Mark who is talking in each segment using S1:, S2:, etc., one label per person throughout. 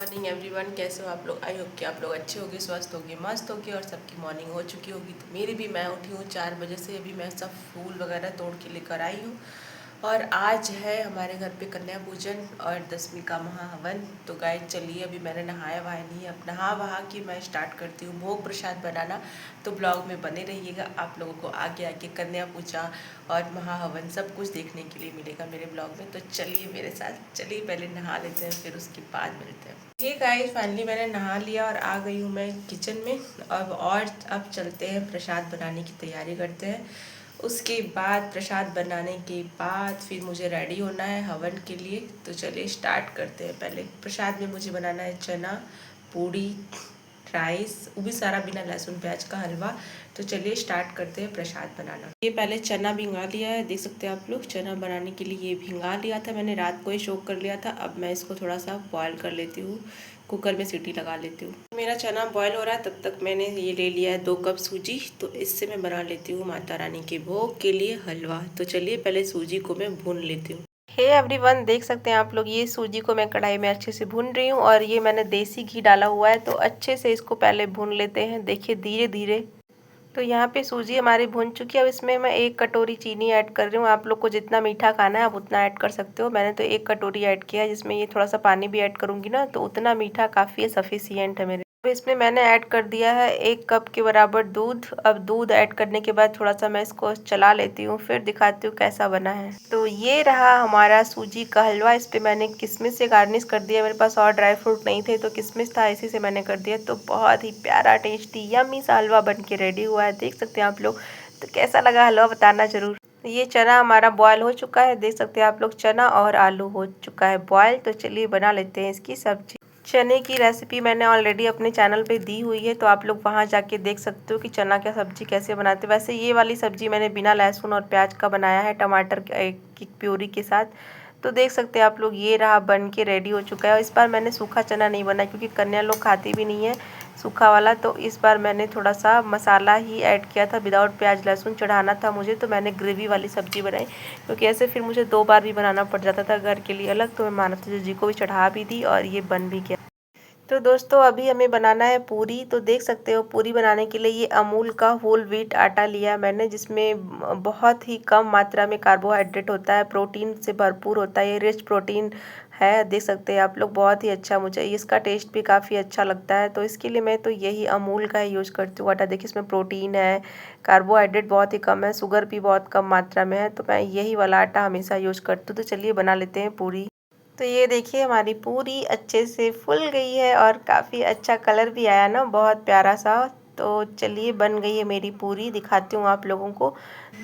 S1: Morning everyone, कैसे हो आप लोग। आई होप कि आप लोग अच्छे होगे, स्वस्थ होगे, मस्त होगे और सबकी मॉर्निंग हो चुकी होगी। तो मेरी भी, मैं उठी हूँ 4 बजे से। अभी मैं सब फूल वगैरह तोड़ के लेकर आई हूँ और आज है हमारे घर पे कन्या पूजन और 10वीं का महाहवन। तो गाइस चलिए, अभी मैंने नहाया वहाया नहीं, अब नहा वहा के मैं स्टार्ट करती हूँ भोग प्रसाद बनाना। तो ब्लॉग में बने रहिएगा, आप लोगों को आगे आगे कन्या पूजा और महाहवन सब कुछ देखने के लिए मिलेगा मेरे ब्लॉग में। तो चलिए मेरे साथ, चलिए पहले नहा लेते हैं फिर उसके बाद मिलते हैं। ये गाइस फाइनली मैंने नहा लिया और आ गई हूँ मैं किचन में। अब चलते हैं प्रसाद बनाने की तैयारी करते हैं। उसके बाद प्रसाद बनाने के बाद फिर मुझे रेडी होना है हवन के लिए। तो चलिए स्टार्ट करते हैं। पहले प्रसाद में मुझे बनाना है चना, पूड़ी, राइस, वो भी सारा बिना लहसुन प्याज का हलवा। तो चलिए स्टार्ट करते हैं प्रसाद बनाना। ये पहले चना भिंगा लिया है, देख सकते हैं आप लोग। चना बनाने के लिए ये भिंगा लिया था मैंने, रात को ही सोक कर लिया था। अब मैं इसको थोड़ा सा बॉयल कर लेती हूँ, कुकर में सीटी लगा लेती हूँ। मेरा चना बॉयल हो रहा है, तब तक मैंने ये ले लिया है 2 कप सूजी। तो इससे मैं बना लेती हूँ माता रानी के भोग के लिए हलवा। तो चलिए पहले सूजी को मैं भून लेती हूँ। हे एवरीवन, देख सकते हैं आप लोग, ये सूजी को मैं कढ़ाई में अच्छे से भून रही हूँ और ये मैंने देसी घी डाला हुआ है। तो अच्छे से इसको पहले भून लेते हैं, देखिए धीरे धीरे। तो यहाँ पे सूजी हमारी भुन चुकी है। अब इसमें मैं 1 कटोरी चीनी ऐड कर रही हूँ। आप लोग को जितना मीठा खाना है आप उतना ऐड कर सकते हो। मैंने तो 1 कटोरी ऐड किया है, जिसमें ये थोड़ा सा पानी भी ऐड करूँगी ना तो उतना मीठा काफ़ी है, सफिशियंट है मेरे। तो इसमें मैंने ऐड कर दिया है 1 कप के बराबर दूध। अब दूध ऐड करने के बाद थोड़ा सा मैं इसको चला लेती हूँ, फिर दिखाती हूँ कैसा बना है। तो ये रहा हमारा सूजी का हलवा। इस पर मैंने किशमिश से गार्निश कर दिया, मेरे पास और ड्राई फ्रूट नहीं थे तो किशमिश था, इसी से मैंने कर दिया। तो बहुत ही प्यारा टेस्टी यम्मी सा हलवा बन के रेडी हुआ है, देख सकते हैं आप लोग। तो कैसा लगा हलवा बताना ज़रूर। ये चना हमारा बॉयल हो चुका है, देख सकते हैं आप लोग, चना और आलू हो चुका है बॉयल। तो चलिए बना लेते हैं इसकी सब्जी। चने की रेसिपी मैंने ऑलरेडी अपने चैनल पे दी हुई है, तो आप लोग वहाँ जाके देख सकते हो कि चना की सब्जी कैसे बनाते हैं। वैसे ये वाली सब्जी मैंने बिना लहसुन और प्याज का बनाया है, टमाटर की प्यूरी के साथ। तो देख सकते हैं आप लोग, ये रहा बन के रेडी हो चुका है। और इस बार मैंने सूखा चना नहीं बनाया क्योंकि कन्या लोग खाती भी नहीं है सूखा वाला। तो इस बार मैंने थोड़ा सा मसाला ही ऐड किया था, विदाउट प्याज लहसुन चढ़ाना था मुझे, तो मैंने ग्रेवी वाली सब्जी बनाई। क्योंकि ऐसे फिर मुझे 2 बार भी बनाना पड़ जाता था घर के लिए अलग। तो मैं मानवता जी को भी चढ़ा भी दी और ये बन भी गया। तो दोस्तों अभी हमें बनाना है पूरी। तो देख सकते हो पूरी बनाने के लिए ये अमूल का होल व्हीट आटा लिया मैंने, जिसमें बहुत ही कम मात्रा में कार्बोहाइड्रेट होता है, प्रोटीन से भरपूर होता है, ये रिच प्रोटीन है। देख सकते हैं आप लोग, बहुत ही अच्छा, मुझे इसका टेस्ट भी काफ़ी अच्छा लगता है। तो इसके लिए मैं तो यही अमूल का ही यूज़ करती हूँ आटा। देखिए इसमें प्रोटीन है, कार्बोहाइड्रेट बहुत ही कम है, शुगर भी बहुत कम मात्रा में है। तो मैं यही वाला आटा हमेशा यूज़ करती हूँ। तो चलिए बना लेते हैं पूरी। तो ये देखिए हमारी पूरी अच्छे से फूल गई है और काफ़ी अच्छा कलर भी आया ना, बहुत प्यारा सा। तो चलिए बन गई है मेरी पूरी, दिखाती हूँ आप लोगों को।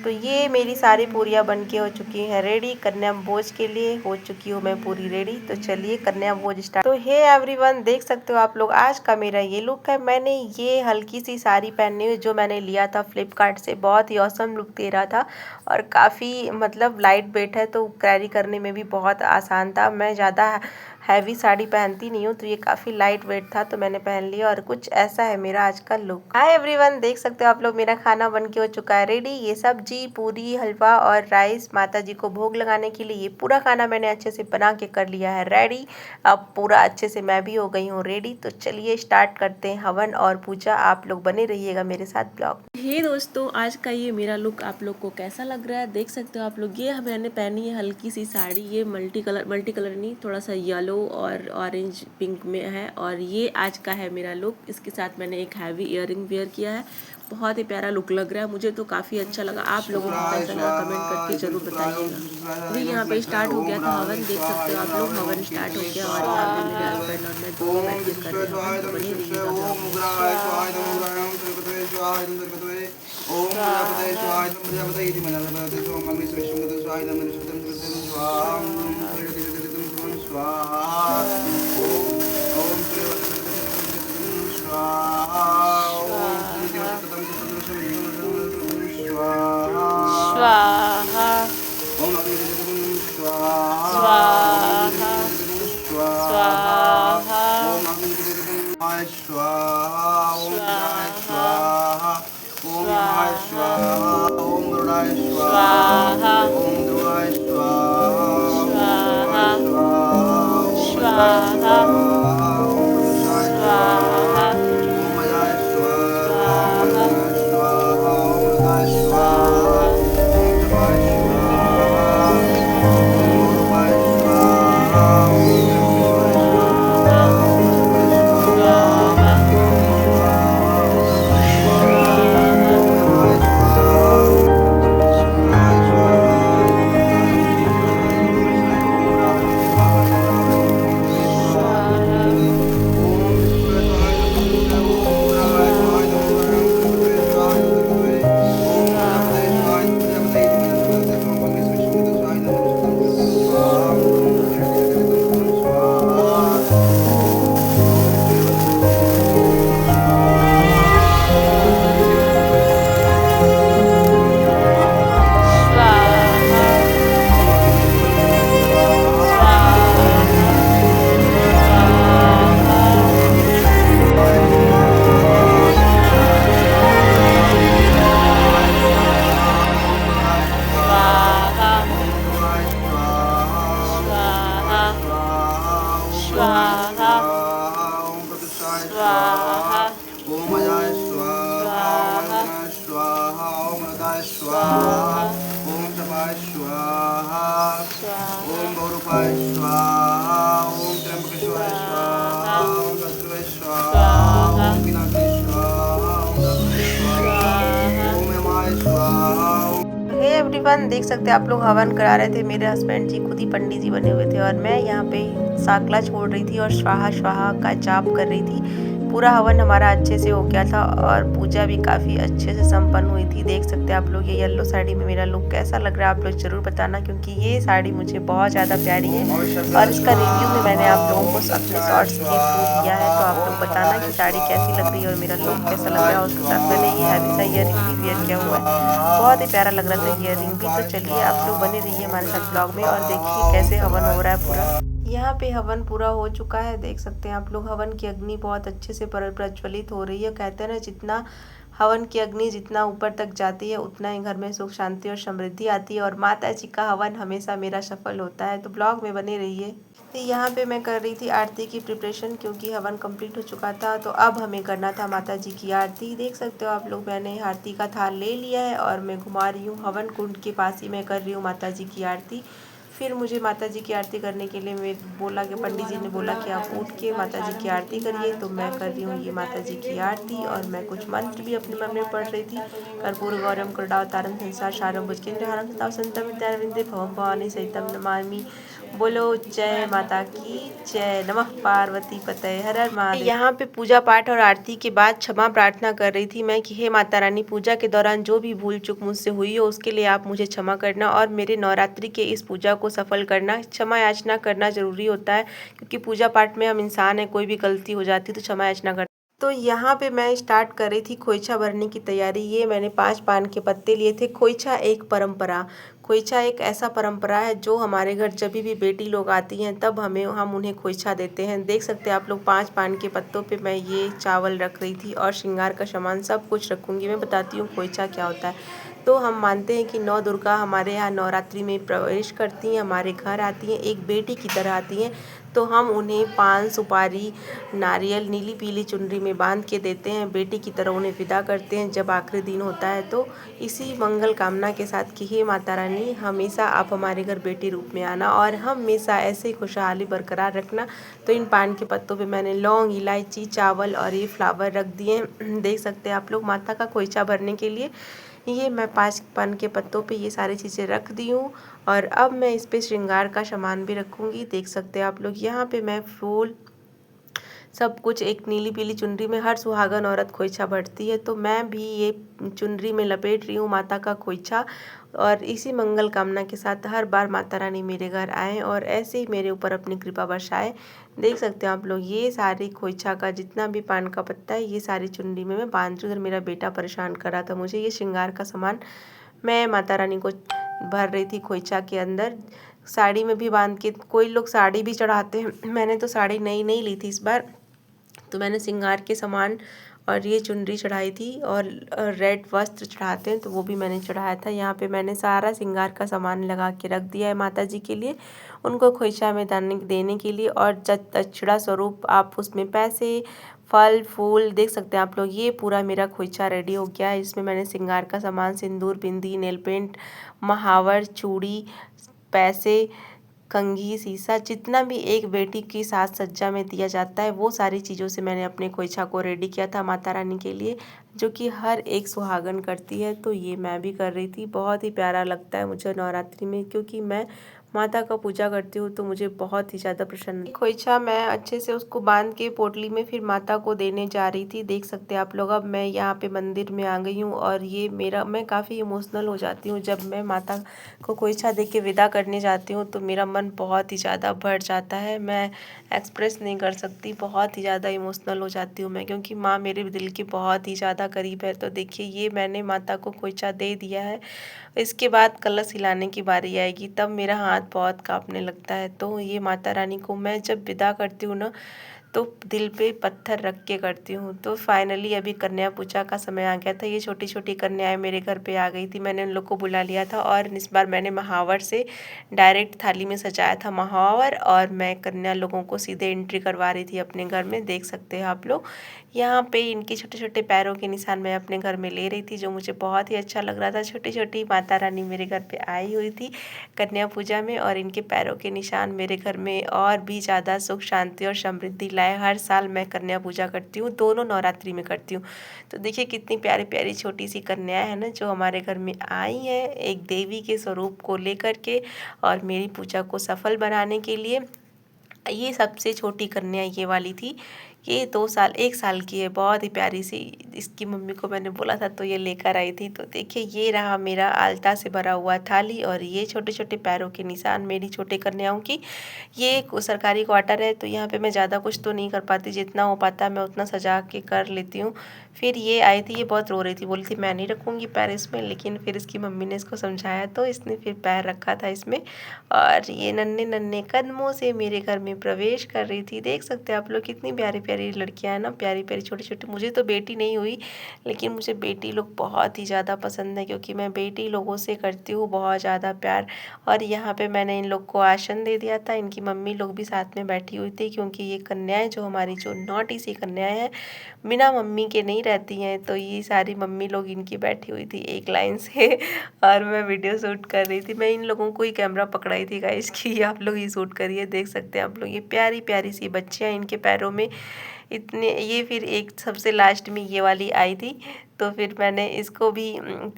S1: तो ये मेरी सारी पूरियाँ बन के हो चुकी हैं रेडी। कन्या भोज के लिए हो चुकी हूँ मैं पूरी रेडी। तो चलिए कन्या भोज स्टार्ट। तो हे एवरीवन, देख सकते हो आप लोग, आज का मेरा ये लुक है। मैंने ये हल्की सी साड़ी पहनी हुई जो मैंने लिया था फ्लिपकार्ट से, बहुत ही औसम लुक दे रहा था और काफ़ी मतलब लाइट वेट है, तो कैरी करने में भी बहुत आसान था। मैं ज़्यादा हैवी साड़ी पहनती नहीं हूँ, तो ये काफ़ी लाइट वेट था तो मैंने पहन लिया। और कुछ ऐसा है मेरा आज का लुक। हाय एवरीवन, देख सकते हो आप लोग, मेरा खाना बन के हो चुका है रेडी। ये सब्जी, पूरी, हलवा और राइस माता जी को भोग लगाने के लिए ये पूरा खाना मैंने अच्छे से बना के कर लिया है रेडी। अब पूरा अच्छे से मैं भी हो गई हूँ रेडी। तो चलिए स्टार्ट करते हैं हवन और पूजा। आप लोग बने रहिएगा मेरे साथ ब्लॉग। हे दोस्तों, आज का ये मेरा लुक आप लोग को कैसा लग रहा है, देख सकते हो आप लोग। ये मैंने पहनी है हल्की सी साड़ी, ये मल्टी कलर नहीं, थोड़ा सा येलो और ऑरेंज पिंक में है। और ये आज का है मेरा लुक। इसके साथ मैंने एक हैवी इयररिंग वेयर किया है, बहुत ही प्यारा लुक लग रहा है, मुझे तो काफ़ी अच्छा लगा। आप लोगों को कैसा लगा कमेंट करके ज़रूर बताइएगा। अभी यहाँ पे स्टार्ट हो गया था हवन, देख सकते हो आप लोग, हवन स्टार्ट हो गया और यहाँ पे मेरे हस्बैंड और मैं दोनों बैठ के कर रहे हैं। तो बने रहिएगा। स्वाहा स्वाहा स्वाहा स्वाहा स्वाहा स्वाहा
S2: स्वाहा ओम प्रतिष्ठाय स्वाहा ओम अजाय स्वाहा ओम अंजनाय स्वाहा ओम हृदय स्वाहा ओम तपाय स्वाहा ओम गौरवाय स्वाहा ओम त्र्यंबकेश्वराय स्वाहा ओम सत्सवाय स्वाहा ओम पिनाकिनी स्वाहा ओम दत्ताय स्वाहा ओम यमाय स्वाहा।
S1: हे एवरीवन, देख सकते हैं आप लोग हवन करा रहे थे। मेरे हस्बैंड जी खुद ही पंडित जी बने हुए थे और मैं यहाँ पे साकला छोड़ रही थी और स्वाहा स्वाहा का जाप कर रही थी। पूरा हवन हमारा अच्छे से हो गया था और पूजा भी काफ़ी अच्छे से संपन्न हुई थी। देख सकते हैं आप लोग ये येलो साड़ी में मेरा लुक कैसा लग रहा है, आप लोग ज़रूर बताना, क्योंकि ये साड़ी मुझे बहुत ज़्यादा प्यारी है और इसका रिव्यू भी मैंने आप लोगों को अपने शॉर्ट्स के थ्रू दिया है। तो आप लोग बताना कि साड़ी कैसी लग रही है और मेरा लुक कैसा लग रहा है। और उसके साथ मैंने ये हैवी सा ईयर रिंग भी वेयर किया हुआ है, बहुत ही प्यारा लग रहा था ईयर रिंग भी। तो चलिए आप लोग बने रहिए हमारे साथ ब्लॉग में और देखिए कैसे हवन हो रहा है पूरा। यहाँ पे हवन पूरा हो चुका है, देख सकते हैं आप लोग हवन की अग्नि बहुत अच्छे से प्रज्वलित हो रही है। कहते हैं ना, जितना हवन की अग्नि जितना ऊपर तक जाती है उतना ही घर में सुख शांति और समृद्धि आती है और माता जी का हवन हमेशा मेरा सफल होता है। तो ब्लॉग में बने रहिए। तो यहाँ पे मैं कर रही थी आरती की प्रिपरेशन, क्योंकि हवन कंप्लीट हो चुका था तो अब हमें करना था माता जी की आरती। देख सकते हो आप लोग, मैंने आरती का थाल ले लिया है और मैं घुमा रही हूँ हवन कुंड के पास ही मैं कर रही हूँ माता जी की आरती। फिर मुझे माता जी की आरती करने के लिए मैं बोला कि पंडित जी ने बोला कि आप उठ के माता जी की आरती करिए। तो मैं कर रही हूँ ये माता जी की आरती और मैं कुछ मंत्र भी अपने मन में पढ़ रही थी। कर्पूर गौरम करडावतारम संसार सारम भुजगेन्द्रहारम सताव संतम विद्यारविंदे भवम भवानी सहितम नमामि। बोलो जय माता की जय। नमः पार्वती पतये हर हर महादेव। यहाँ पे पूजा पाठ और आरती के बाद क्षमा प्रार्थना कर रही थी मैं कि हे माता रानी, पूजा के दौरान जो भी भूल चूक मुझसे हुई हो उसके लिए आप मुझे क्षमा करना और मेरे नवरात्रि के इस पूजा को सफल करना। क्षमा याचना करना जरूरी होता है, क्योंकि पूजा पाठ में हम इंसान हैं, कोई भी गलती हो जाती है तो क्षमा याचना कर। तो यहाँ पे मैं स्टार्ट कर रही थी खोइछा भरने की तैयारी। ये मैंने 5 पान के पत्ते लिए थे। खोइछा एक परंपरा, खोइछा एक ऐसा परंपरा है जो हमारे घर जब भी बेटी लोग आती हैं तब हम उन्हें खोइछा देते हैं। देख सकते हैं आप लोग 5 पान के पत्तों पे मैं ये चावल रख रही थी और श्रृंगार का सामान सब कुछ रखूँगी। मैं बताती हूँ खोइछा क्या होता है। तो हम मानते हैं कि 9 दुर्गा हमारे यहाँ नवरात्रि में प्रवेश करती हैं, हमारे घर आती हैं, एक बेटी की तरह आती हैं। तो हम उन्हें पान सुपारी नारियल नीली पीली चुनरी में बांध के देते हैं, बेटी की तरह उन्हें विदा करते हैं जब आखिरी दिन होता है। तो इसी मंगल कामना के साथ कि हे माता रानी, हमेशा आप हमारे घर बेटी रूप में आना और हमेशा ऐसे ही खुशहाली बरकरार रखना। तो इन पान के पत्तों पे मैंने लौंग, इलायची, चावल और ये फ्लावर रख दिए हैं। देख सकते हैं आप लोग माता का खोइछा भरने के लिए ये मैं 5 पान के पत्तों पे ये सारी चीज़ें रख दी हूँ। और अब मैं इस पे श्रृंगार का सामान भी रखूँगी। देख सकते हैं आप लोग, यहाँ पे मैं फूल सब कुछ एक नीली पीली चुनरी में हर सुहागन औरत खोइछा भरती है, तो मैं भी ये चुनरी में लपेट रही हूँ माता का खोइछा। और इसी मंगल कामना के साथ हर बार माता रानी मेरे घर आएँ और ऐसे ही मेरे ऊपर अपनी कृपा बरसाए। देख सकते हैं आप लोग, ये सारी खोइछा का जितना भी पान का पत्ता है ये सारी चुनरी में मैं बांध रही हूँ। मेरा बेटा परेशान कर रहा था मुझे, ये श्रृंगार का सामान मैं माता रानी को भर रही थी खोइछा के अंदर। साड़ी में भी बांध के, कोई लोग साड़ी भी चढ़ाते हैं, मैंने तो साड़ी नई नहीं ली थी इस बार, तो मैंने श्रृंगार के सामान और ये चुनरी चढ़ाई थी और रेड वस्त्र चढ़ाते हैं तो वो भी मैंने चढ़ाया था। यहाँ पे मैंने सारा श्रृंगार का सामान लगा के रख दिया है माता जी के लिए, उनको खोइछा में देने के लिए। और दक्षिणा स्वरूप आप उसमें पैसे, फल फूल देख सकते हैं आप लोग। ये पूरा मेरा खोइछा रेडी हो गया है। इसमें मैंने श्रृंगार का सामान, सिंदूर, बिंदी, नेल पेंट, महावर, चूड़ी, पैसे, कंघी, शीशा, जितना भी एक बेटी की साज सज्जा में दिया जाता है वो सारी चीज़ों से मैंने अपने खोइछा को रेडी किया था माता रानी के लिए, जो कि हर एक सुहागन करती है। तो ये मैं भी कर रही थी। बहुत ही प्यारा लगता है मुझे नवरात्रि में, क्योंकि मैं माता का पूजा करती हूँ तो मुझे बहुत ही ज़्यादा प्रसन्न। खोइछा मैं अच्छे से उसको बांध के पोटली में फिर माता को देने जा रही थी। देख सकते हैं आप लोग, अब मैं यहाँ पे मंदिर में आ गई हूँ और ये मैं काफ़ी इमोशनल हो जाती हूँ जब मैं माता को खोइछा दे के विदा करने जाती हूँ तो मेरा मन बहुत ही ज़्यादा भर जाता है। मैं एक्सप्रेस नहीं कर सकती, बहुत ही ज़्यादा इमोशनल हो जाती हूँ मैं, क्योंकि माँ मेरे दिल की बहुत ही ज़्यादा करीब है। तो देखिए ये मैंने माता को खोइछा दे दिया है। इसके बाद कलश हिलाने की बारी आएगी तब मेरा हाथ बहुत कांपने लगता है। तो ये माता रानी को मैं जब विदा करती हूँ ना, तो दिल पे पत्थर रख के करती हूँ। तो फाइनली अभी कन्या पूजा का समय आ गया था। ये छोटी छोटी कन्याएं मेरे घर पे आ गई थी। मैंने उन लोग को बुला लिया था और इस बार मैंने महावर से डायरेक्ट थाली में सजाया था महावर, और मैं कन्या लोगों को सीधे एंट्री करवा रही थी अपने घर में। देख सकते हैं आप लोग यहाँ पे इनके छोटे छोटे पैरों के निशान मैं अपने घर में ले रही थी, जो मुझे बहुत ही अच्छा लग रहा था। छोटी छोटी माता रानी मेरे घर पे आई हुई थी कन्या पूजा में, और इनके पैरों के निशान मेरे घर में और भी ज़्यादा सुख शांति और समृद्धि लाए। हर साल मैं कन्या पूजा करती हूँ, दोनों नवरात्रि में करती हूँ। तो देखिए कितनी प्यारी प्यारी छोटी सी कन्याएं हैं ना, जो हमारे घर में आई हैं एक देवी के स्वरूप को लेकर के और मेरी पूजा को सफल बनाने के लिए। ये सबसे छोटी कन्या ये वाली थी, ये 1 साल की है, बहुत ही प्यारी सी। इसकी मम्मी को मैंने बोला था तो ये लेकर आई थी। तो देखिए ये रहा मेरा आलता से भरा हुआ थाली, और ये छोटे छोटे पैरों के निशान मेरी छोटे कन्याओं की। ये सरकारी क्वार्टर है तो यहाँ पे मैं ज़्यादा कुछ तो नहीं कर पाती, जितना हो पाता मैं उतना सजा के कर लेती हूँ। फिर ये आई थी, ये बहुत रो रही थी, बोली थी मैं नहीं रखूँगी पैर इसमें, लेकिन फिर इसकी मम्मी ने इसको समझाया तो इसने फिर पैर रखा था इसमें, और ये नन्हे नन्हे कदमों से मेरे घर में प्रवेश कर रही थी। देख सकते हैं आप लोग कितनी प्यारी प्यारी लड़कियां हैं ना, प्यारी प्यारी छोटी छोटी। मुझे तो बेटी नहीं हुई, लेकिन मुझे बेटी लोग बहुत ही ज़्यादा पसंद है, क्योंकि मैं बेटी लोगों से करती हूँ बहुत ज़्यादा प्यार। और यहाँ पे मैंने इन लोग को आसन दे दिया था, इनकी मम्मी लोग भी साथ में बैठी हुई थी, क्योंकि ये कन्याएं जो हमारी जो नॉटी सी कन्याएं हैं बिना मम्मी के नहीं रहती हैं। तो ये सारी मम्मी लोग इनकी बैठी हुई थी एक लाइन से, और मैं वीडियो शूट कर रही थी। मैं इन लोगों को ही कैमरा पकड़ाई थी गाइस कि आप लोग ही शूट करिए। देख सकते हैं आप लोग ये प्यारी प्यारी सी बच्चियाँ, इनके पैरों में इतने ये। फिर एक सबसे लास्ट में ये वाली आई थी, तो फिर मैंने इसको भी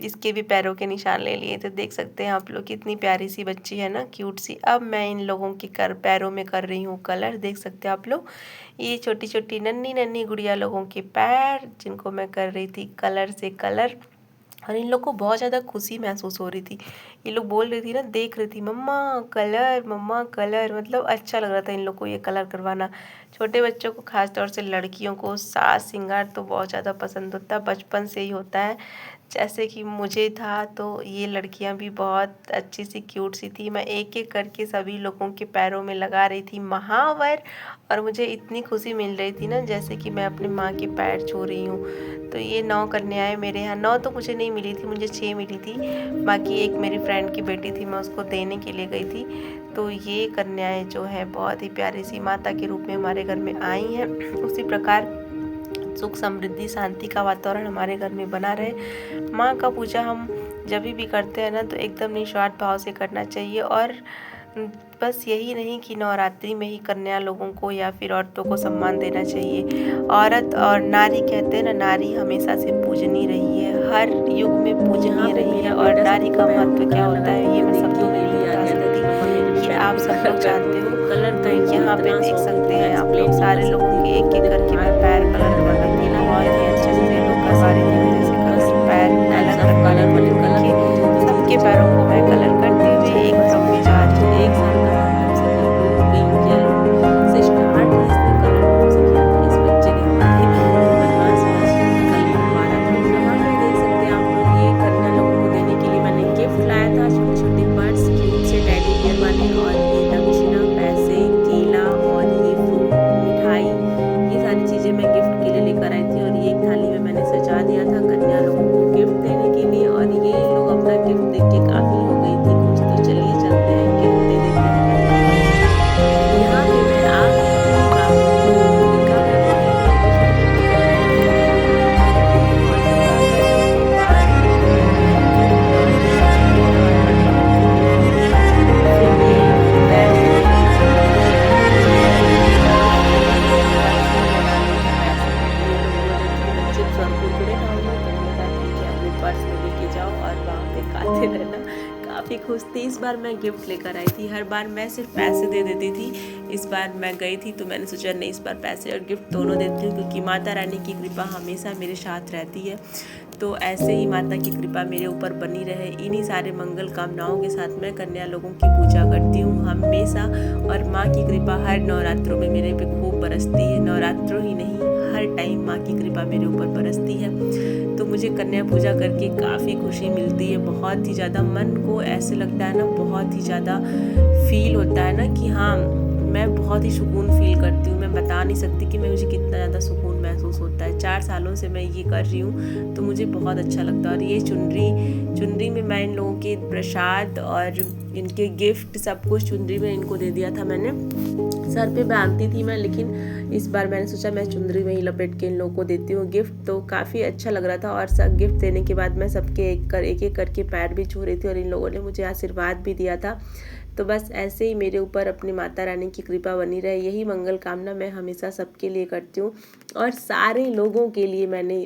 S1: इसके भी पैरों के निशान ले लिए। तो देख सकते हैं आप लोग कितनी प्यारी सी बच्ची है ना, क्यूट सी। अब मैं इन लोगों के पैरों में कर रही हूँ कलर। देख सकते हैं आप लोग ये छोटी छोटी नन्ही नन्ही गुड़िया लोगों के पैर, जिनको मैं कर रही थी कलर से कलर। और इन लोग को बहुत ज़्यादा खुशी महसूस हो रही थी। ये लोग बोल रही थी ना, देख रही थी मम्मा कलर, मतलब अच्छा लग रहा था इन लोग को ये कलर करवाना। छोटे बच्चों को, खास तौर से लड़कियों को साज श्रृंगार तो बहुत ज़्यादा पसंद होता है, बचपन से ही होता है, जैसे कि मुझे था। तो ये लड़कियां भी बहुत अच्छी सी क्यूट सी थी। मैं एक एक करके सभी लोगों के पैरों में लगा रही थी महावर, और मुझे इतनी खुशी मिल रही थी ना, जैसे कि मैं अपने माँ के पैर छू रही हूँ। तो ये 9 कन्याएं मेरे यहाँ, 9 तो मुझे नहीं मिली थी, मुझे 6 मिली थी। बाकी एक मेरी फ्रेंड की बेटी थी, मैं उसको देने के लिए गई थी। तो ये कन्याएं जो है बहुत ही प्यारी सी माता के रूप में हमारे घर में आई हैं। उसी प्रकार सुख समृद्धि शांति का वातावरण हमारे घर में बना रहे। माँ का पूजा हम जब भी करते हैं ना, तो एकदम निस्वार्थ भाव से करना चाहिए। और बस यही नहीं कि नवरात्रि में ही कन्या लोगों को या फिर औरतों को सम्मान देना चाहिए। औरत और नारी कहते हैं ना, नारी हमेशा से पूजनीय रही है, हर युग में पूजनीय रही है। और नारी का महत्व क्या होता है ये मैं सब लोगों को नहीं बता सकती, ये आप सब लोग जानते हो। तो यहाँ पे देख सकते हैं आप लोग सारे लोगों के एक एक करके मैं पैर कलर कर रही थी, बहुत ही अच्छे से लोग करवा रही थी मेरे से कलर। पैर कलर सबके पैरों को मैं कलर करते हुए एक क्रम में जा रही हूँ। एक साल का हम सब लोग किया लोग से स्टार्ट इसने कलर कौन से किया था, इस बच्चे ने हमारे बदमाश कलर करवाना था। यहाँ पे देख सकते हैं आप लोग ये कन्या लोगों को देने के लिए मैंने गिफ्ट लाया था, छोटे छोटे पर्स क्यूट से टेडी बियर वाले, और ये दक्षिणा, पैसे, केला और ये फ्रूट, मिठाई, ये सारी चीज़ें मैं गिफ्ट के लिए लेकर आई थी। और ये एक थाली में मैंने सजा दिया था कन्या लोगों को गिफ्ट देने के लिए। और ये लोग अपना गिफ्ट देख के काफ़ी हो गई थी खुश। तो चलिए चलते हैं गिफ्ट दे देते हैं। यहाँ पे मैं आ गई थी बाबा पर्स में लेके जाओ और वहाँ पे खाते रहना। काफ़ी खुश थी। इस बार मैं गिफ्ट लेकर आई थी, हर बार मैं सिर्फ पैसे दे देती थी, इस बार मैं गई थी तो मैंने सोचा नहीं, इस बार पैसे और गिफ्ट दोनों देती हूँ, क्योंकि माता रानी की कृपा हमेशा मेरे साथ रहती है। तो ऐसे ही माता की कृपा मेरे ऊपर बनी रहे, इन्हीं सारे मंगल कामनाओं के साथ मैं कन्या लोगों की पूजा करती हूँ हमेशा। और माँ की कृपा हर नवरात्रों में मेरे पे खूब बरसती है, नवरात्रों ही नहीं हर टाइम माँ की कृपा मेरे ऊपर बरसती है। तो मुझे कन्या पूजा करके काफ़ी खुशी मिलती है, बहुत ही ज़्यादा मन को ऐसे लगता है ना, बहुत ही ज़्यादा फील होता है ना कि हाँ मैं बहुत ही सुकून फील करती हूँ। मैं बता नहीं सकती कि मुझे कितना ज़्यादा सुकून महसूस होता है। 4 सालों से मैं ये कर रही हूँ तो मुझे बहुत अच्छा लगता है। और ये चुनरी में मैं इन लोगों के प्रसाद और इनके गिफ्ट सब कुछ चुनरी में इनको दे दिया था मैंने। सर पे बांधती थी मैं, लेकिन इस बार मैंने सोचा मैं चुनरी में ही लपेट के इन लोगों को देती हूँ गिफ्ट। तो काफ़ी अच्छा लग रहा था। और सब गिफ्ट देने के बाद मैं सबके एक एक करके पैर भी छू रही थी और इन लोगों ने मुझे आशीर्वाद भी दिया था। तो बस ऐसे ही मेरे ऊपर अपनी माता रानी की कृपा बनी रहे, यही मंगल कामना मैं हमेशा सबके लिए करती हूँ। और सारे लोगों के लिए मैंने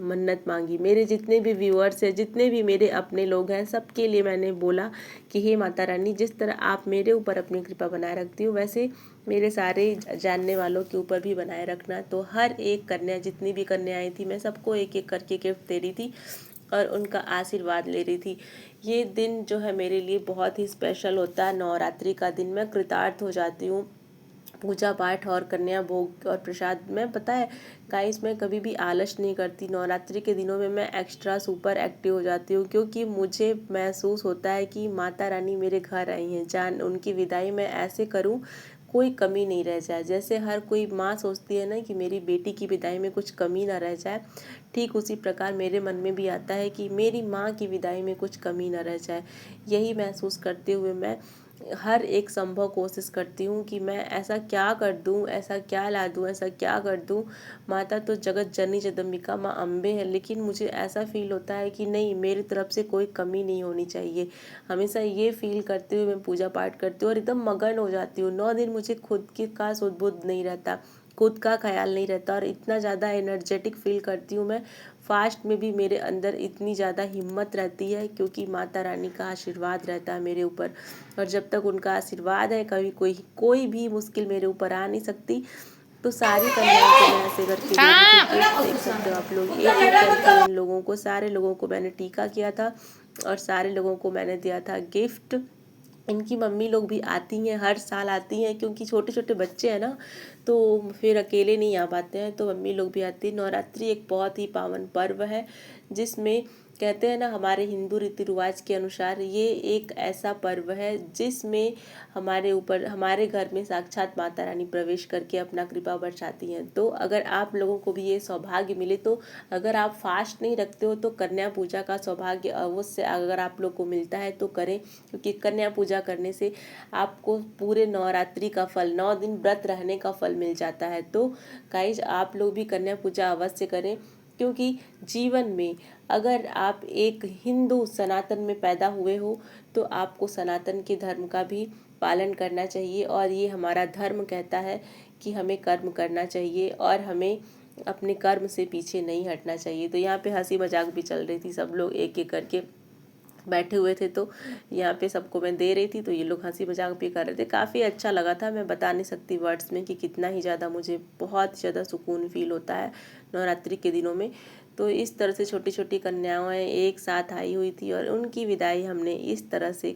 S1: मन्नत मांगी। मेरे जितने भी व्यूअर्स हैं, जितने भी मेरे अपने लोग हैं, सबके लिए मैंने बोला कि हे माता रानी, जिस तरह आप मेरे ऊपर अपनी कृपा बनाए रखती हो, वैसे मेरे सारे जानने वालों के ऊपर भी बनाए रखना। तो हर एक कन्या, जितनी भी कन्याएं थी, मैं सबको एक एक करके गिफ्ट दे रही थी और उनका आशीर्वाद ले रही थी। ये दिन जो है मेरे लिए बहुत ही स्पेशल होता है। नवरात्रि का दिन मैं कृतार्थ हो जाती हूँ। पूजा पाठ और कन्या भोग और प्रसाद में, पता है गाइस, मैं कभी भी आलस नहीं करती। नवरात्रि के दिनों में मैं एक्स्ट्रा सुपर एक्टिव हो जाती हूँ, क्योंकि मुझे महसूस होता है कि माता रानी मेरे घर आई हैं। जान उनकी विदाई मैं ऐसे करूँ कोई कमी नहीं रह जाए। जैसे हर कोई माँ सोचती है ना कि मेरी बेटी की विदाई में कुछ कमी ना रह जाए, ठीक उसी प्रकार मेरे मन में भी आता है कि मेरी माँ की विदाई में कुछ कमी ना रह जाए। यही महसूस करते हुए मैं हर एक संभव कोशिश करती हूँ कि मैं ऐसा क्या कर दूँ, ऐसा क्या ला दूँ, ऐसा क्या कर दूँ। माता तो जगत जननी जगदम्बिका माँ अम्बे है, लेकिन मुझे ऐसा फील होता है कि नहीं, मेरी तरफ से कोई कमी नहीं होनी चाहिए। हमेशा ये फील करते हुए मैं पूजा पाठ करती हूँ और एकदम मगन हो जाती हूँ। 9 दिन मुझे खुद की का सुध-बुध नहीं रहता, खुद का ख्याल नहीं रहता और इतना ज़्यादा एनर्जेटिक फील करती हूँ मैं। फास्ट में भी मेरे अंदर इतनी ज़्यादा हिम्मत रहती है, क्योंकि माता रानी का आशीर्वाद रहता है मेरे ऊपर। और जब तक उनका आशीर्वाद है, कभी कोई भी मुश्किल मेरे ऊपर आ नहीं सकती। तो सारी कन्याओं को मैं ऐसे करके दे रही थी गिफ्ट। देख सकते हो आप लोग, एक एक करके इन लोगों को, सारे लोगों को मैंने टीका किया था और सारे लोगों को मैंने दिया था गिफ्ट। इनकी मम्मी लोग भी आती हैं, हर साल आती हैं, क्योंकि छोटे छोटे बच्चे हैं ना, तो फिर अकेले नहीं आ पाते हैं, तो मम्मी लोग भी आती हैं। नवरात्रि एक बहुत ही पावन पर्व है, जिसमें कहते हैं ना, हमारे हिंदू रीति रिवाज के अनुसार ये एक ऐसा पर्व है जिसमें हमारे ऊपर, हमारे घर में साक्षात माता रानी प्रवेश करके अपना कृपा बरसाती हैं। तो अगर आप लोगों को भी ये सौभाग्य मिले, तो अगर आप फास्ट नहीं रखते हो तो कन्या पूजा का सौभाग्य अवश्य अगर आप लोग को मिलता है तो करें, क्योंकि कन्या पूजा करने से आपको पूरे नवरात्रि का फल, 9 दिन व्रत रहने का फल मिल जाता है। तो गाइज, आप लोग भी कन्या पूजा अवश्य करें, क्योंकि जीवन में अगर आप एक हिंदू सनातन में पैदा हुए हो तो आपको सनातन के धर्म का भी पालन करना चाहिए। और ये हमारा धर्म कहता है कि हमें कर्म करना चाहिए और हमें अपने कर्म से पीछे नहीं हटना चाहिए। तो यहाँ पे हंसी मजाक भी चल रही थी, सब लोग एक एक करके बैठे हुए थे, तो यहाँ पे सबको मैं दे रही थी, तो ये लोग हंसी मजाक भी कर रहे थे। काफ़ी अच्छा लगा था। मैं बता नहीं सकती वर्ड्स में कि कितना ही ज़्यादा, मुझे बहुत ज़्यादा सुकून फील होता है नवरात्रि के दिनों में। तो इस तरह से छोटी छोटी कन्याएं एक साथ आई हुई थी और उनकी विदाई हमने इस तरह से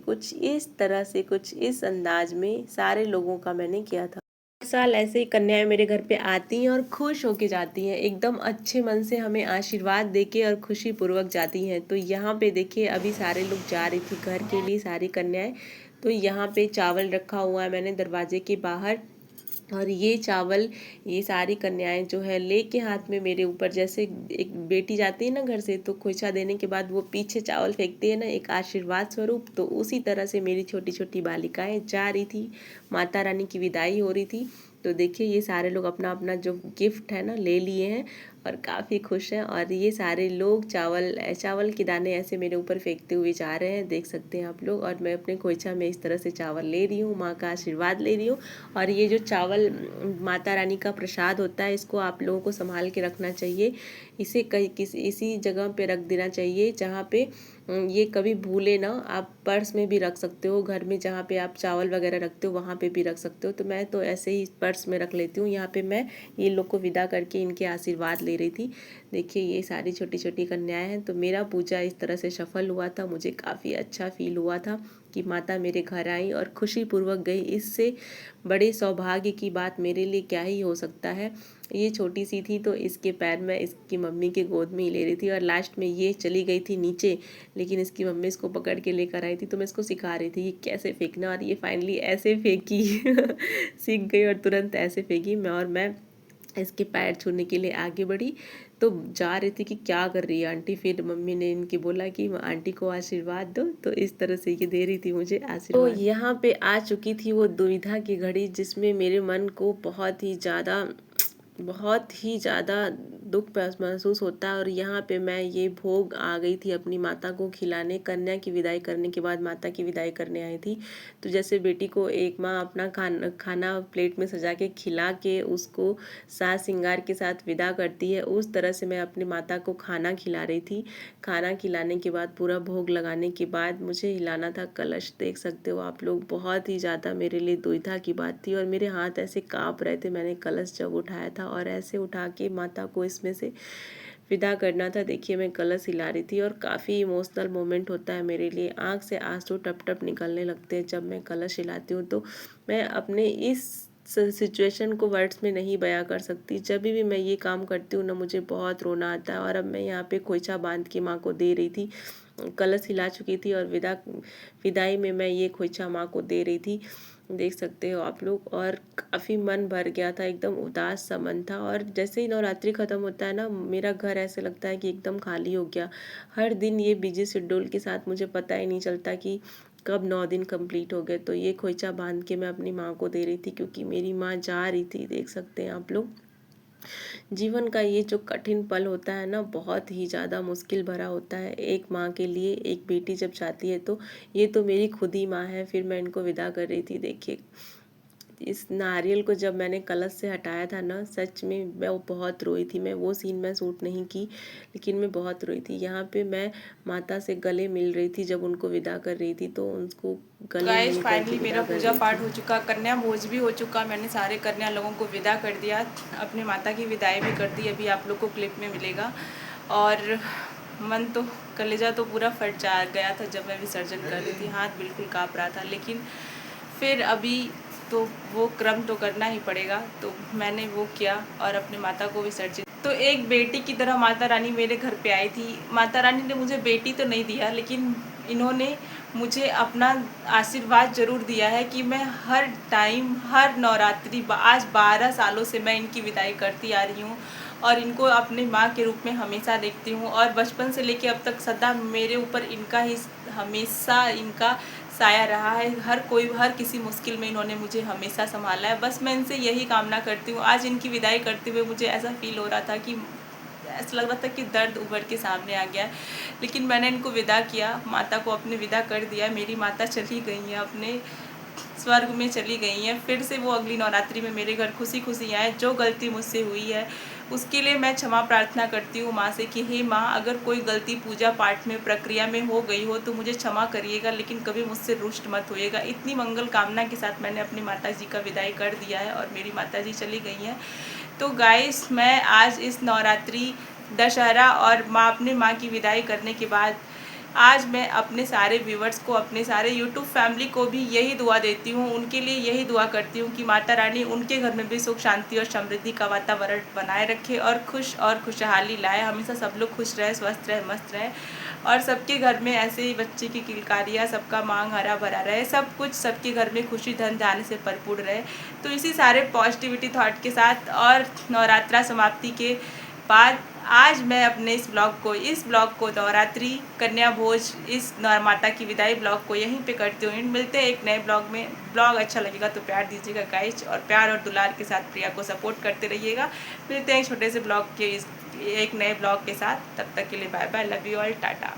S1: कुछ इस अंदाज में सारे लोगों का मैंने किया था। साल ऐसे ही कन्याएं मेरे घर पे आती हैं और खुश होके जाती हैं, एकदम अच्छे मन से हमें आशीर्वाद देके और खुशी पूर्वक जाती हैं। तो यहाँ पे देखिए, अभी सारे लोग जा रही थी घर के लिए, सारी कन्याएं। तो यहाँ पे चावल रखा हुआ है मैंने दरवाजे के बाहर, और ये चावल ये सारी कन्याएं जो है लेके हाथ में मेरे ऊपर, जैसे एक बेटी जाती है ना घर से, तो खोइछा देने के बाद वो पीछे चावल फेंकती है ना, एक आशीर्वाद स्वरूप, तो उसी तरह से मेरी छोटी छोटी बालिकाएं जा रही थी, माता रानी की विदाई हो रही थी। तो देखिए, ये सारे लोग अपना अपना जो गिफ्ट है ना ले लिए हैं और काफ़ी खुश हैं। और ये सारे लोग चावल के दाने ऐसे मेरे ऊपर फेंकते हुए जा रहे हैं, देख सकते हैं आप लोग। और मैं अपने खोइछा में इस तरह से चावल ले रही हूँ, माँ का आशीर्वाद ले रही हूँ। और ये जो चावल माता रानी का प्रसाद होता है, इसको आप लोगों को संभाल के रखना चाहिए। इसे इसी जगह पे रख देना चाहिए जहाँ पे ये कभी भूले ना। आप पर्स में भी रख सकते हो, घर में जहाँ पे आप चावल वगैरह रखते हो वहाँ पे भी रख सकते हो। तो मैं तो ऐसे ही पर्स में रख लेती हूँ। यहाँ पे मैं ये लोग को विदा करके इनके आशीर्वाद ले दे रही थी। देखिए ये सारी छोटी छोटी कन्याएं हैं। तो मेरा पूजा इस तरह से सफल हुआ था। मुझे काफ़ी अच्छा फील हुआ था कि माता मेरे घर आई और खुशीपूर्वक गई। इससे बड़े सौभाग्य की बात मेरे लिए क्या ही हो सकता है। ये छोटी सी थी तो इसके पैर में इसकी मम्मी के गोद में ही ले रही थी और लास्ट में ये चली गई थी नीचे, लेकिन इसकी मम्मी इसको पकड़ के लेकर आई थी। तो मैं इसको सिखा रही थी कि कैसे फेंकना, और ये फाइनली ऐसे फेंकी सीख गई और तुरंत ऐसे फेंकी। मैं इसके पैर छूने के लिए आगे बढ़ी तो जा रही थी कि क्या कर रही है आंटी। फिर मम्मी ने इनकी बोला कि आंटी को आशीर्वाद दो, तो इस तरह से ये दे रही थी मुझे आशीर्वाद। तो यहाँ पे आ चुकी थी वो दुविधा की घड़ी जिसमें मेरे मन को बहुत ही ज़्यादा दुख महसूस होता है। और यहाँ पे मैं ये भोग आ गई थी अपनी माता को खिलाने। कन्या की विदाई करने के बाद माता की विदाई करने आई थी। तो जैसे बेटी को एक माँ अपना खाना प्लेट में सजा के खिला के उसको साज श्रृंगार के साथ विदा करती है, उस तरह से मैं अपनी माता को खाना खिला रही थी। खाना खिलाने के बाद पूरा भोग लगाने के बाद मुझे हिलाना था कलश। देख सकते हो आप लोग, बहुत ही ज़्यादा मेरे लिए दुविधा की बात थी और मेरे हाथ ऐसे काँप रहे थे। मैंने कलश जब उठाया था और ऐसे उठा के माता को इसमें से विदा करना था। देखिए मैं कलश हिला रही थी और काफ़ी इमोशनल मोमेंट होता है मेरे लिए। आँख से आंसू टप टप निकलने लगते हैं जब मैं कलश हिलाती हूँ। तो मैं अपने इस सिचुएशन को वर्ड्स में नहीं बयां कर सकती। जब भी मैं ये काम करती हूँ ना, मुझे बहुत रोना आता है। और अब मैं यहाँ पे खोइचा बांध के माँ को दे रही थी। कलश हिला चुकी थी और विदाई में मैं ये खोइचा माँ को दे रही थी। देख सकते हो आप लोग। और काफ़ी मन भर गया था, एकदम उदास सा मन था। और जैसे ही नवरात्रि ख़त्म होता है ना, मेरा घर ऐसे लगता है कि एकदम खाली हो गया। हर दिन ये बिजी शेड्यूल के साथ मुझे पता ही नहीं चलता कि कब 9 दिन कंप्लीट हो गए। तो ये खोइचा बांध के मैं अपनी माँ को दे रही थी क्योंकि मेरी माँ जा रही थी। देख सकते हैं आप लोग। जीवन का ये जो कठिन पल होता है ना, बहुत ही ज़्यादा मुश्किल भरा होता है एक माँ के लिए। एक बेटी जब जाती है तो ये तो मेरी खुद ही माँ है। फिर मैं इनको विदा कर रही थी। देखिए इस नारियल को जब मैंने कलश से हटाया था ना, सच में मैं वो बहुत रोई थी। मैं वो सीन मैं शूट नहीं की, लेकिन मैं बहुत रोई थी। यहाँ पे मैं माता से गले मिल रही थी जब उनको विदा कर रही थी, तो उनको गले मिल करके
S3: फाइनली
S1: विदा
S3: मेरा
S1: कर
S3: पूजा
S1: रही
S3: पाठ
S1: थी।
S3: हो चुका, कन्या भोज भी हो चुका। मैंने सारे कन्या लोगों को विदा कर दिया, अपनी माता की विदाई भी कर दी। अभी आप लोग को क्लिप में मिलेगा। और मन तो, कलेजा तो पूरा फट जा गया था जब मैं विसर्जन कर रही थी। हाथ बिल्कुल काँप रहा था, लेकिन फिर अभी तो वो क्रम तो करना ही पड़ेगा। तो मैंने वो किया और अपनी माता को विसर्जित। तो एक बेटी की तरह माता रानी मेरे घर पे आई थी। माता रानी ने मुझे बेटी तो नहीं दिया, लेकिन इन्होंने मुझे अपना आशीर्वाद ज़रूर दिया है कि मैं हर टाइम, हर नवरात्रि, आज 12 सालों से मैं इनकी विदाई करती आ रही हूँ और इनको अपनी माँ के रूप में हमेशा देखती हूँ। और बचपन से लेके अब तक सदा मेरे ऊपर इनका ही, हमेशा इनका साया रहा है। हर किसी मुश्किल में इन्होंने मुझे हमेशा संभाला है। बस मैं इनसे यही कामना करती हूँ। आज इनकी विदाई करते हुए मुझे ऐसा फील हो रहा था कि ऐसा लग रहा था कि दर्द उभर के सामने आ गया है, लेकिन मैंने इनको विदा किया, माता को अपने विदा कर दिया। मेरी माता चली गई हैं, अपने स्वर्ग में चली गई हैं। फिर से वो अगली नवरात्रि में मेरे घर खुशी खुशी आए। जो गलती मुझसे हुई है उसके लिए मैं क्षमा प्रार्थना करती हूँ माँ से कि हे माँ, अगर कोई गलती पूजा पाठ में, प्रक्रिया में हो गई हो तो मुझे क्षमा करिएगा, लेकिन कभी मुझसे रुष्ट मत होइएगा। इतनी मंगल कामना के साथ मैंने अपनी माता जी का विदाई कर दिया है और मेरी माता जी चली गई हैं। तो गाइस, मैं आज इस नवरात्रि, दशहरा और अपने माँ की विदाई करने के बाद आज मैं अपने सारे व्यूवर्स को, अपने सारे यूट्यूब फैमिली को भी यही दुआ देती हूँ, उनके लिए यही दुआ करती हूँ कि माता रानी उनके घर में भी सुख शांति और समृद्धि का वातावरण बनाए रखे और खुश और खुशहाली लाए। हमेशा सब लोग खुश रहे, स्वस्थ रहे, मस्त रहे और सबके घर में ऐसे ही बच्चे की किलकारियाँ, सबका मांग हरा भरा रहे, सब कुछ सबके घर में खुशी धन धान्य से भरपूर रहे। तो इसी सारे पॉजिटिविटी थॉट के साथ और नवरात्रा समाप्ति के बाद आज मैं अपने इस ब्लॉग को नवरात्रि, कन्या भोज, इस माता की विदाई ब्लॉग को यहीं पे करती हूँ। मिलते हैं एक नए ब्लॉग में। ब्लॉग अच्छा लगेगा तो प्यार दीजिएगा गाइस, और प्यार और दुलार के साथ प्रिया को सपोर्ट करते रहिएगा। मिलते हैं एक छोटे से ब्लॉग के एक नए ब्लॉग के साथ। तब तक के लिए bye bye, love you all, Tata.